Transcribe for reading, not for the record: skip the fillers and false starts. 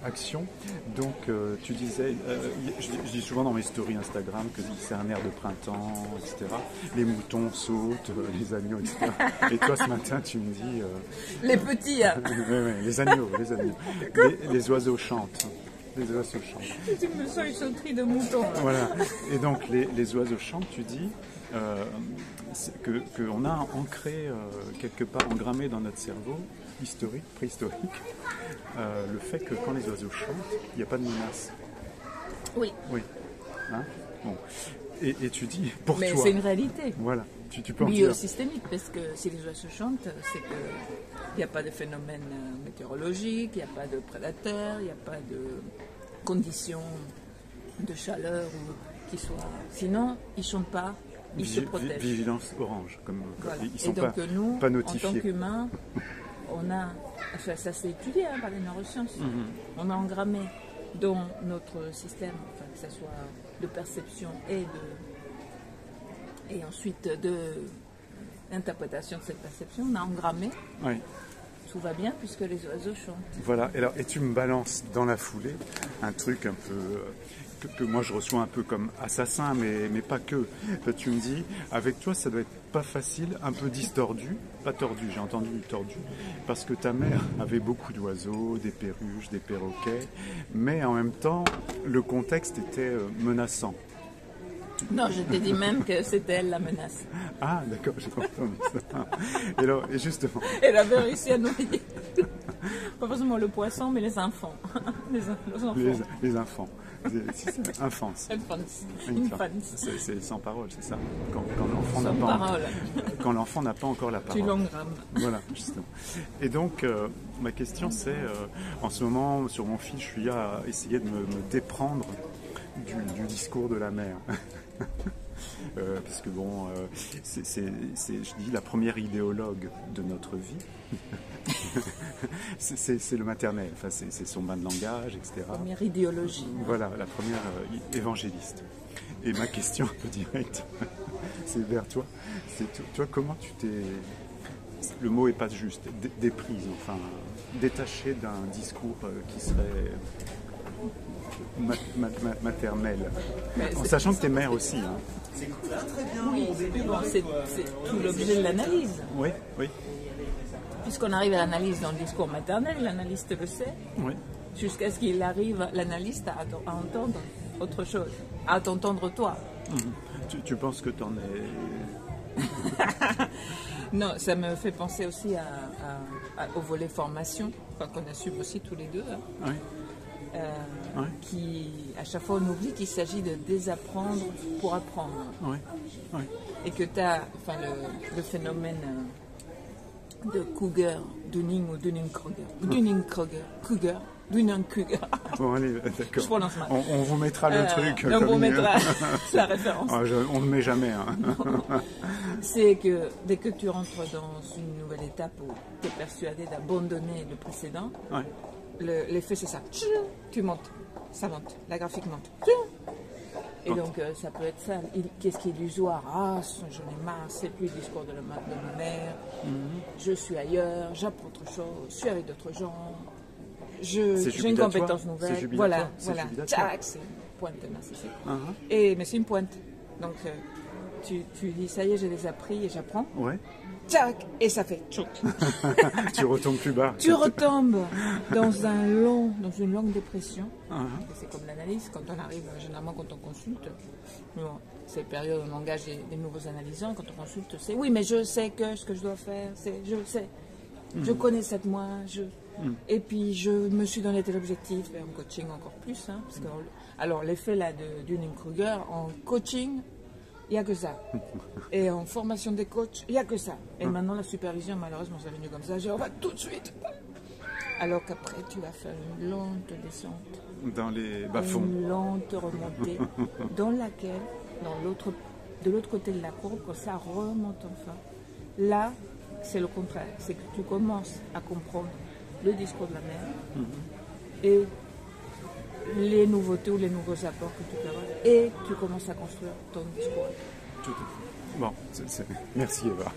action. Donc tu disais, je dis souvent dans mes stories Instagram que c'est un air de printemps, etc. Les moutons sautent, les agneaux, etc. Et toi ce matin tu me dis... les petits, hein. les agneaux. Les oiseaux chantent. Les oiseaux chantent. Tu me sens une sauterie de moutons. Voilà. Et donc les oiseaux chantent, tu dis qu'on a ancré quelque part, engrammé dans notre cerveau historique, préhistorique, le fait que quand les oiseaux chantent, il n'y a pas de menace. Oui. Oui. Hein, bon. Et tu dis, pour mais toi... c'est une réalité. Voilà. Tu peux en dire... Biosystémique, parce que si les oiseaux chantent, c'est qu'il n'y a pas de phénomène météorologique, il n'y a pas de prédateurs, il n'y a pas de conditions de chaleur ou qui soient... Sinon, ils ne chantent pas, ils se protègent. Vigilance orange, comme voilà. ils sont et donc nous, pas notifiés. En tant qu'humains, on a... Ça s'est étudié par les neurosciences. On a engrammé dans notre système, enfin, que ce soit de perception et ensuite d'interprétation de cette perception, on a engrammé. Oui. Tout va bien puisque les oiseaux chantent. Voilà, et tu me balances dans la foulée un truc un peu que moi je reçois un peu comme assassin, mais pas que. Tu me dis, avec toi ça doit être pas facile, un peu distordu, pas tordu, j'ai entendu tordu, parce que ta mère avait beaucoup d'oiseaux, des perruches, des perroquets, mais en même temps le contexte était menaçant. Non, je t'ai dit même que c'était elle la menace. Ah, d'accord, j'ai entendu ça. Et justement... Elle avait réussi à noyer. Pas forcément le poisson, mais les enfants. Les enfants. Les enfants. Enfance. C'est sans parole, c'est ça. Quand l'enfant n'a pas encore la parole. Tu l'engrammes. Voilà, justement. Et donc, ma question c'est, en ce moment, sur mon fil, je suis à essayer de me déprendre du discours de la mère. Parce que bon, c'est, je dis, la première idéologue de notre vie. c'est le maternel, enfin, c'est son bain de langage, etc. La première idéologie. Voilà, la première évangéliste. Et ma question un peu directe, c'est vers toi. C'est toi, comment tu t'es... Le mot est pas juste, déprise, enfin, détaché d'un discours qui serait... maternelle, en sachant que tu es mère aussi. Hein. Oui, bon, c'est tout l'objet de l'analyse. Oui, oui. Puisqu'on arrive à l'analyse dans le discours maternel, l'analyste le sait, oui. Jusqu'à ce qu'il arrive, l'analyste, à entendre autre chose, à t'entendre toi. Tu penses que tu en es... Non, ça me fait penser aussi au volet formation, qu'on assume aussi tous les deux. Hein. Oui. Qui, à chaque fois, on oublie qu'il s'agit de désapprendre pour apprendre. Oui. Oui. Et que tu as le phénomène de Cougar, Dunning ou Dunning-Kruger. Cougar. Dunning-Kruger. Bon, allez, d'accord. Je prononce mal. On vous mettra le truc. On vous mettra la référence. On ne met jamais. Hein. C'est que dès que tu rentres dans une nouvelle étape où tu es persuadé d'abandonner le précédent, l'effet c'est ça. Tu montes, ça monte, la graphique monte. Et donc ça peut être ça. Qu'est-ce qui est illusoire? Ah, j'en ai marre, c'est plus le discours de ma mère. Je suis ailleurs, j'apprends autre chose, je suis avec d'autres gens. J'ai une compétence nouvelle. Voilà. Tchac, c'est une pointe narcissique. Mais c'est une pointe. Donc tu dis, ça y est, je les ai appris et j'apprends. Ouais. Tchac, et ça fait tchouk. Tu retombes plus bas. Tu retombes dans une longue dépression. C'est comme l'analyse, quand on arrive, généralement quand on consulte, c'est la période où on engage des nouveaux analysants, quand on consulte, c'est oui, mais je sais que ce que je dois faire, je sais. Je connais cette moi, et puis je me suis donné tel objectif, et en coaching encore plus. Hein, parce que, alors l'effet là de Dunning-Kruger, en coaching, il n'y a que ça. Et en formation des coachs, il n'y a que ça. Et maintenant, la supervision, malheureusement, c'est venu comme ça. On va tout de suite. Alors qu'après, tu vas faire une lente descente. Dans les bas-fonds. Une lente remontée, dans laquelle, de l'autre côté de la courbe, quand ça remonte enfin. Là, c'est le contraire. C'est que tu commences à comprendre le discours de la mère et les nouveautés ou les nouveaux apports que tu peux avoir, et tu commences à construire ton discours. Tout à fait. Bon, merci Eva.